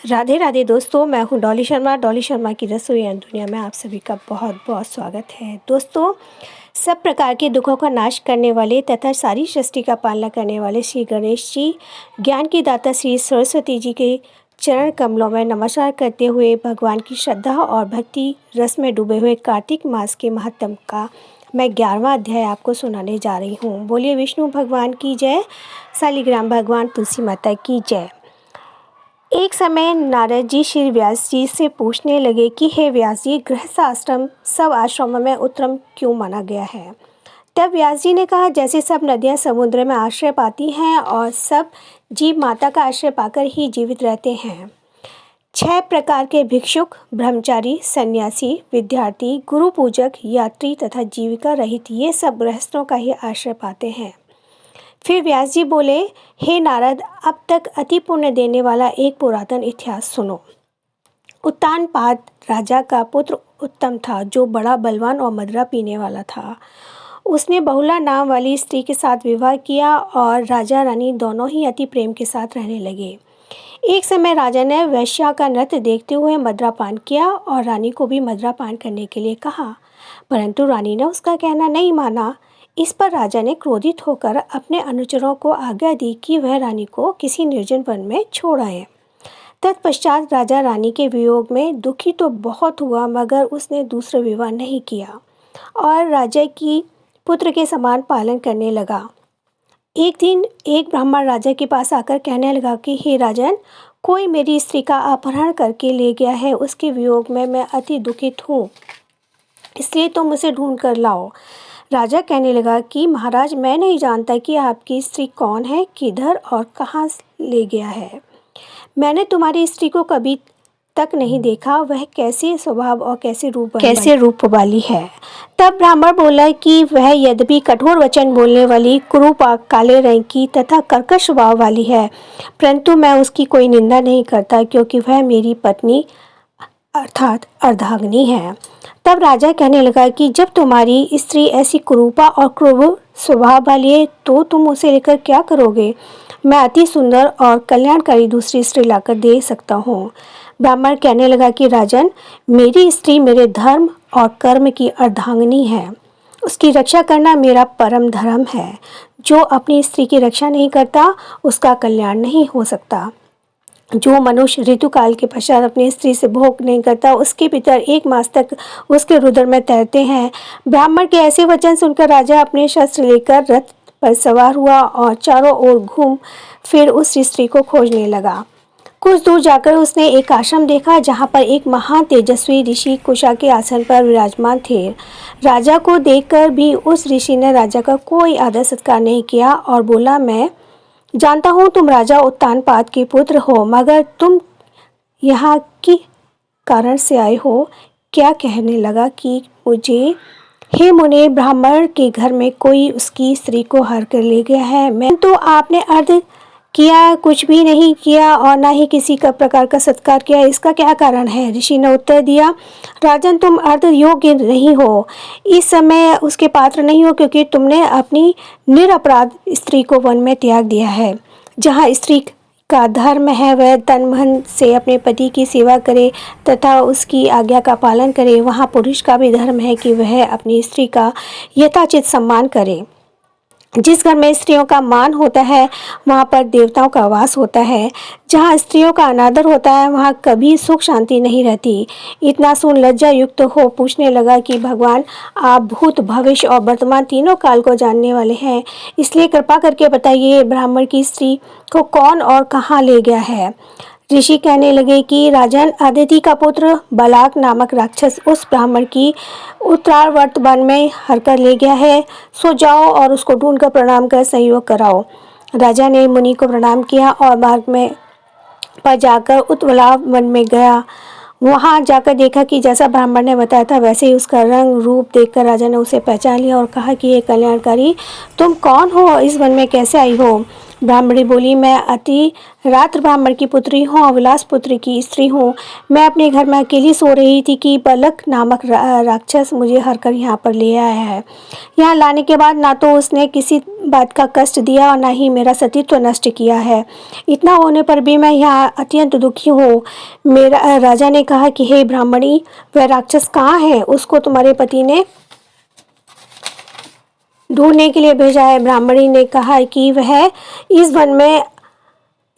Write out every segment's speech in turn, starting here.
राधे राधे दोस्तों, मैं हूँ डॉली शर्मा की रसोई एंड दुनिया में आप सभी का बहुत बहुत स्वागत है। दोस्तों, सब प्रकार के दुखों का नाश करने वाले तथा सारी सृष्टि का पालना करने वाले श्री गणेश जी, ज्ञान की दाता श्री सरस्वती जी के चरण कमलों में नमस्कार करते हुए भगवान की श्रद्धा और भक्ति रस में डूबे हुए कार्तिक मास के महत्व का मैं 11वां अध्याय आपको सुनाने जा रही हूँ। बोलिए विष्णु भगवान की जय, शालिग्राम भगवान तुलसी माता की जय। एक समय नारद जी श्री व्यास जी से पूछने लगे कि हे व्यास जी, गृहस्थ आश्रम सब आश्रमों में उत्तम क्यों माना गया है। तब व्यास जी ने कहा, जैसे सब नदियाँ समुद्र में आश्रय पाती हैं और सब जीव माता का आश्रय पाकर ही जीवित रहते हैं। 6 प्रकार के भिक्षुक, ब्रह्मचारी, सन्यासी, विद्यार्थी, गुरु पूजक, यात्री तथा जीविका रहित ये सब गृहस्थों का ही आश्रय पाते हैं। फिर व्यास जी बोले, हे नारद, अब तक अति पुण्य देने वाला एक पुरातन इतिहास सुनो। उत्तानपाद राजा का पुत्र उत्तम था, जो बड़ा बलवान और मदिरा पीने वाला था। उसने बहुला नाम वाली स्त्री के साथ विवाह किया और राजा रानी दोनों ही अति प्रेम के साथ रहने लगे। एक समय राजा ने वैश्या का नृत्य देखते हुए मदिरा पान किया और रानी को भी मदिरा पान करने के लिए कहा, परंतु रानी ने उसका कहना नहीं माना। इस पर राजा ने क्रोधित होकर अपने अनुचरों को आज्ञा दी कि वह रानी को किसी निर्जन वन में छोड़ आए। तत्पश्चात राजा रानी के वियोग में दुखी तो बहुत हुआ, मगर उसने दूसरा विवाह नहीं किया और राजा की पुत्र के समान पालन करने लगा। एक दिन एक ब्राह्मण राजा के पास आकर कहने लगा कि हे राजन, कोई मेरी स्त्री का अपहरण करके ले गया है। उसके वियोग में मैं अति दुखित हूँ, इसलिए तुम उसे ढूंढ कर लाओ। राजा कहने लगा कि महाराज, मैं नहीं जानता कि आपकी स्त्री कौन है, किधर और कहाँ ले गया है। मैंने तुम्हारी स्त्री को कभी तक नहीं देखा, वह कैसे स्वभाव और कैसे रूप वाली है। तब ब्राह्मण बोला कि वह यद्यपि कठोर वचन बोलने वाली, कुरूप, काले रंग की तथा कर्कश स्वभाव वाली है, परंतु मैं उसकी कोई निंदा नहीं करता, क्योंकि वह मेरी पत्नी अर्थात अर्धांगिनी है। तब राजा कहने लगा कि जब तुम्हारी स्त्री ऐसी कुरूपा और क्रूर स्वभाव वाली है, तो तुम उसे लेकर क्या करोगे। मैं अति सुंदर और कल्याणकारी दूसरी स्त्री लाकर दे सकता हूँ। ब्राह्मण कहने लगा कि राजन, मेरी स्त्री मेरे धर्म और कर्म की अर्धांगिनी है, उसकी रक्षा करना मेरा परम धर्म है। जो अपनी स्त्री की रक्षा नहीं करता, उसका कल्याण नहीं हो सकता। जो मनुष्य ऋतुकाल के पश्चात अपनी स्त्री से भोग नहीं करता, उसके पितर 1 मास तक उसके रुदर में तैरते हैं। ब्राह्मण के ऐसे वचन सुनकर राजा अपने शस्त्र लेकर रथ पर सवार हुआ और चारों ओर घूम फिर उस स्त्री को खोजने लगा। कुछ दूर जाकर उसने एक आश्रम देखा, जहाँ पर एक महान तेजस्वी ऋषि कुशा के आसन पर विराजमान थे। राजा को देखकर भी उस ऋषि ने राजा का कोई आदर सत्कार नहीं किया और बोला, मैं जानता हूँ तुम राजा उत्तानपाद के पुत्र हो, मगर तुम यहाँ की कारण से आए हो। क्या कहने लगा कि मुझे, हे मुने, ब्राह्मण के घर में कोई उसकी स्त्री को हर कर ले गया है। मैं तो आपने अर्ध किया, कुछ भी नहीं किया और ना ही किसी का प्रकार का सत्कार किया, इसका क्या कारण है। ऋषि ने उत्तर दिया, राजन, तुम अर्ध योग्य नहीं हो, इस समय उसके पात्र नहीं हो, क्योंकि तुमने अपनी निरपराध स्त्री को वन में त्याग दिया है। जहाँ स्त्री का धर्म है वह तन मन से अपने पति की सेवा करे तथा उसकी आज्ञा का पालन करे, वहाँ पुरुष का भी धर्म है कि वह अपनी स्त्री का यथाचित सम्मान करे। जिस घर में स्त्रियों का मान होता है, वहाँ पर देवताओं का वास होता है। जहाँ स्त्रियों का अनादर होता है, वहाँ कभी सुख शांति नहीं रहती। इतना सुन लज्जा युक्त हो पूछने लगा कि भगवान, आप भूत, भविष्य और वर्तमान तीनों काल को जानने वाले हैं, इसलिए कृपा करके बताइए, ब्राह्मण की स्त्री को कौन और कहाँ ले गया है। ऋषि कहने लगे कि राजन, अदिति का पुत्र बलाक नामक राक्षस उस ब्राह्मण की उत्तरावर्त वन में हरकर ले गया है। सो जाओ और उसको ढूंढकर प्रणाम कर संयोग कराओ। राजा ने मुनि को प्रणाम किया और मार्ग में पर जाकर उत्तरावर्त वन में गया। वहां जाकर देखा कि जैसा ब्राह्मण ने बताया था वैसे ही उसका रंग रूप देखकर राजा ने उसे पहचान लिया और कहा कि हे कल्याणकारी, तुम कौन हो, इस वन में कैसे आई हो। ब्राह्मणी बोली, मैं अति रात्र ब्राह्मण की पुत्री हूँ, अविलास पुत्र की स्त्री हूँ। मैं अपने घर में अकेली सो रही थी कि बलक नामक राक्षस मुझे हरकर यहाँ पर ले आया है। यहाँ लाने के बाद ना तो उसने किसी बात का कष्ट दिया और ना ही मेरा सतीत्व नष्ट किया है। इतना होने पर भी मैं यहाँ अत्यंत दुखी हूँ। मेरा राजा ने कहा कि हे ब्राह्मणी, वह राक्षस कहाँ है? उसको तुम्हारे पति ने ढूंढने के लिए भेजा है। ब्राह्मणी ने कहा कि वह इस वन में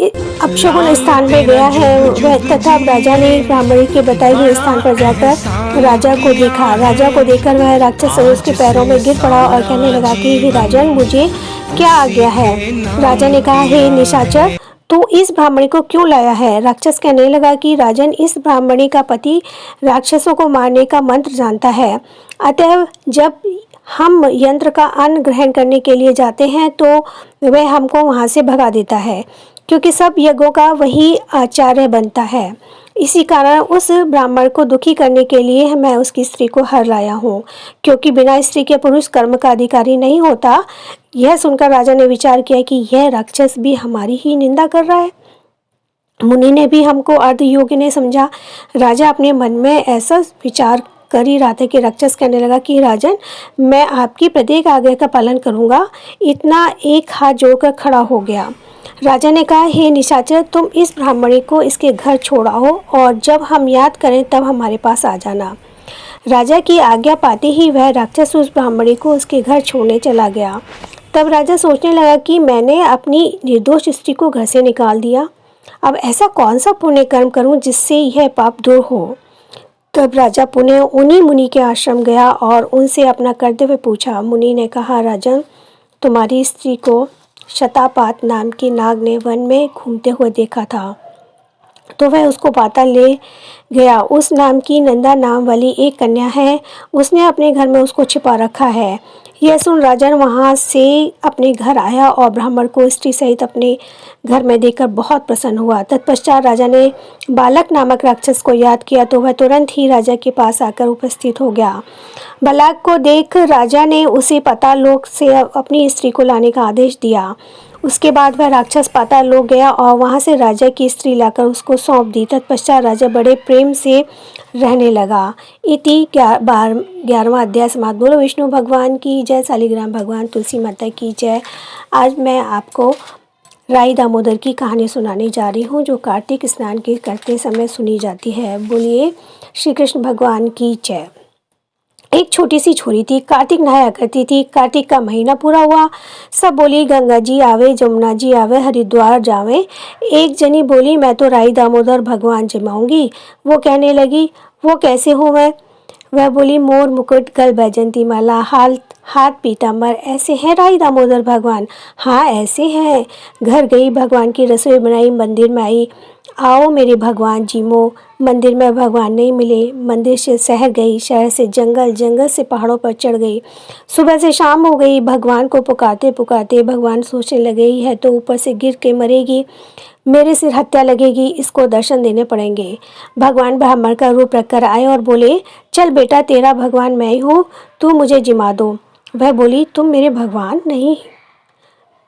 अपशकुन स्थान पर गया है। वह तथा राजा ने ब्राह्मणी के बताए हुए स्थान पर जाकर राजा को देखा। राजा को देखकर वह राक्षस उसके पैरों में गिर पड़ा और कहने लगा कि हे राजन, मुझे क्या आ गया है? राजा ने कहा, हे निशाचर, तू इस ब्राह्मणी को क्यों लाया है? राक्षस कहने लगा कि राजन, इस ब्राह्मणी का पति राक्षसों को मारने का मंत्र जानता है। अतः जब हम यंत्र का अन्न ग्रहण करने के लिए जाते हैं तो वह हमको वहाँ से भगा देता है, क्योंकि सब यज्ञों का वही आचार्य बनता है। इसी कारण उस ब्राह्मण को दुखी करने के लिए मैं उसकी स्त्री को हर लाया हूँ, क्योंकि बिना स्त्री के पुरुष कर्म का अधिकारी नहीं होता। यह सुनकर राजा ने विचार किया कि यह राक्षस भी हमारी ही निंदा कर रहा है। मुनि ने भी हमको अर्धयोगी ने समझा। राजा अपने मन में ऐसा विचार कर ही रहा था कि राक्षस कहने लगा कि राजन, मैं आपकी प्रत्येक आज्ञा का पालन करूंगा। इतना एक हाथ जोड़कर खड़ा हो गया। राजा ने कहा, हे निशाचर, तुम इस ब्राह्मणी को इसके घर छोड़ाओ और जब हम याद करें तब हमारे पास आ जाना। राजा की आज्ञा पाते ही वह राक्षस उस ब्राह्मणी को उसके घर छोड़ने चला गया। तब राजा सोचने लगा कि मैंने अपनी निर्दोष स्त्री को घर से निकाल दिया। अब ऐसा कौन सा पुण्य कर्म करूं जिससे यह पाप दूर हो। तब राजा पुनः उन्हीं मुनि के आश्रम गया और उनसे अपना कर्तव्य पूछा। मुनि ने कहा, राजन, तुम्हारी स्त्री को शतापात नाम की नाग ने वन में घूमते हुए देखा था, तो वह उसको पाताल ले गया। उस नाम की नंदा नाम वाली एक कन्या है, उसने अपने घर में उसको छिपा रखा है। यह सुन राजन वहाँ से अपने घर आया और ब्राह्मण को स्त्री सहित अपने घर में देखकर बहुत प्रसन्न हुआ। तत्पश्चात राजा ने बालक नामक राक्षस को याद किया तो वह तुरंत ही राजा के पास आकर उपस्थित हो गया। बालक को देख राजा ने उसे पाताल लोक से अपनी स्त्री को लाने का आदेश दिया। उसके बाद वह राक्षस पाताल लोक गया और वहां से राजा की स्त्री लाकर उसको सौंप दी। तत्पश्चात राजा बड़े प्रेम से रहने लगा। इति 11वां अध्याय समाप्त। बोलो विष्णु भगवान की जय, शालिग्राम भगवान, तुलसी माता की जय। आज मैं आपको राई दामोदर की कहानी सुनाने जा रही हूँ, जो कार्तिक स्नान के करते समय सुनी जाती है। बोलिए श्री कृष्ण भगवान की जय। एक छोटी सी छोरी थी, कार्तिक नहाया करती थी। कार्तिक का महीना पूरा हुआ, सब बोली गंगा जी आवे, जमुना जी आवे, हरिद्वार जावे। एक जनी बोली, मैं तो राई दामोदर भगवान जमाऊंगी। वो कहने लगी, वो कैसे हो वह बोली, मोर मुकुट, गल बैजंती माला, हाथ पीताम्बर, ऐसे हैं राई दामोदर भगवान। हाँ ऐसे हैं। घर गई, भगवान की रसोई बनाई, मंदिर में आई, आओ मेरे भगवान जी मो। मंदिर में भगवान नहीं मिले। मंदिर से शहर गई, शहर से जंगल, जंगल से पहाड़ों पर चढ़ गई। सुबह से शाम हो गई। भगवान को पुकारते पुकारते भगवान सोचने लगे, है तो ऊपर से गिर के मरेगी, मेरे सिर हत्या लगेगी, इसको दर्शन देने पड़ेंगे। भगवान ब्राह्मण का रूप रखकर आए और बोले, चल बेटा, तेरा भगवान मैं ही हूँ, तू मुझे जिमा दो। वह बोली, तुम मेरे भगवान नहीं।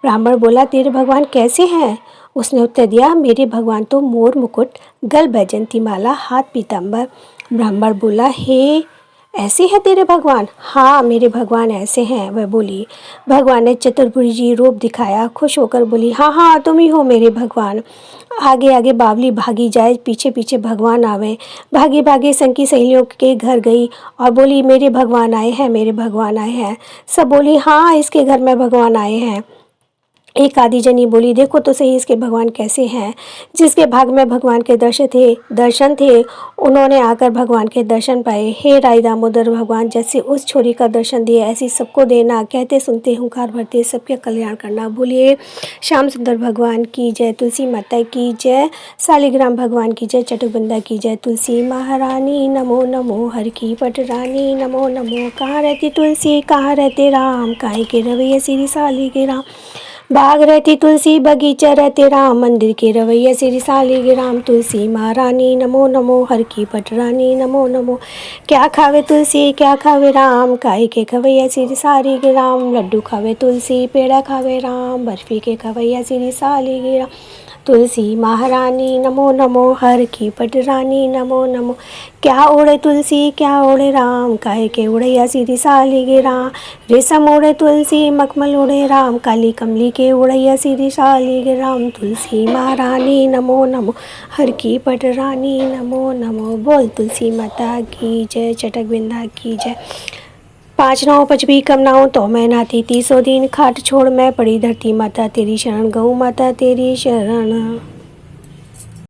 ब्राह्मण बोला, तेरे भगवान कैसे हैं? उसने उत्तर दिया, मेरे भगवान तो मोर मुकुट, गल बैजंती माला, हाथ पीताम्बर। ब्राह्मण बोला, हे ऐसे हैं तेरे भगवान? हाँ मेरे भगवान ऐसे हैं। वह बोली। भगवान ने चतुर्भुजी रूप दिखाया। खुश होकर बोली, हाँ हाँ तुम ही हो मेरे भगवान। आगे आगे बावली भागी जाए, पीछे पीछे भगवान आवे। भागी भागी संगी सहेलियों के घर गई और बोली, मेरे भगवान आए हैं, मेरे भगवान आए हैं। सब बोली, हाँ इसके घर में भगवान आए हैं। एक आदि जनी बोली, देखो तो सही इसके भगवान कैसे हैं। जिसके भाग में भगवान के दर्शन थे उन्होंने आकर भगवान के दर्शन पाए। हे राई दामोदर भगवान, जैसे उस छोरी का दर्शन दिए ऐसी सबको देना। कहते सुनते हुंकार भरते सबके कल्याण करना। बोलिए श्याम सुंदर भगवान की जय, तुलसी माता की जय, शालिग्राम भगवान की जय, चटुकबंदा की जय। तुलसी महारानी नमो नमो, हर की पटरानी नमो नमो। कहाँ रहती तुलसी, कहाँ रहते राम, काहे के रवैये श्री शालिग्राम। बाग रहती तुलसी बगीचा रहते राम, मंदिर के रवैया श्री शालिग्राम। तुलसी महारानी नमो नमो, हर की पटरानी नमो नमो। क्या खावे तुलसी क्या खावे राम, काहे के खवैया श्री शालिग्राम। लड्डू खावे तुलसी पेड़ा खावे राम, बर्फी के खवैया श्री शालिग्राम। तुलसी महारानी नमो नमो, हर की पटरानी नमो नमो। क्या ओढ़े तुलसी क्या ओढ़े राम, काहे के उड़ैया श्री शालिग्राम। रेशम ओढ़े तुलसी मखमल ओढ़े राम, काली कमली के उड़ैया श्री शालिग्राम। तुलसी महारानी नमो नमो, हर की पटरानी नमो नमो। बोल तुलसी माता की जय, चटक बिंदा की जय। 5 नाव 5 भी कम नाव तो मैं नाती 30 दिन खाट छोड़ मैं पड़ी धरती माता तेरी शरण, गऊ माता तेरी शरण।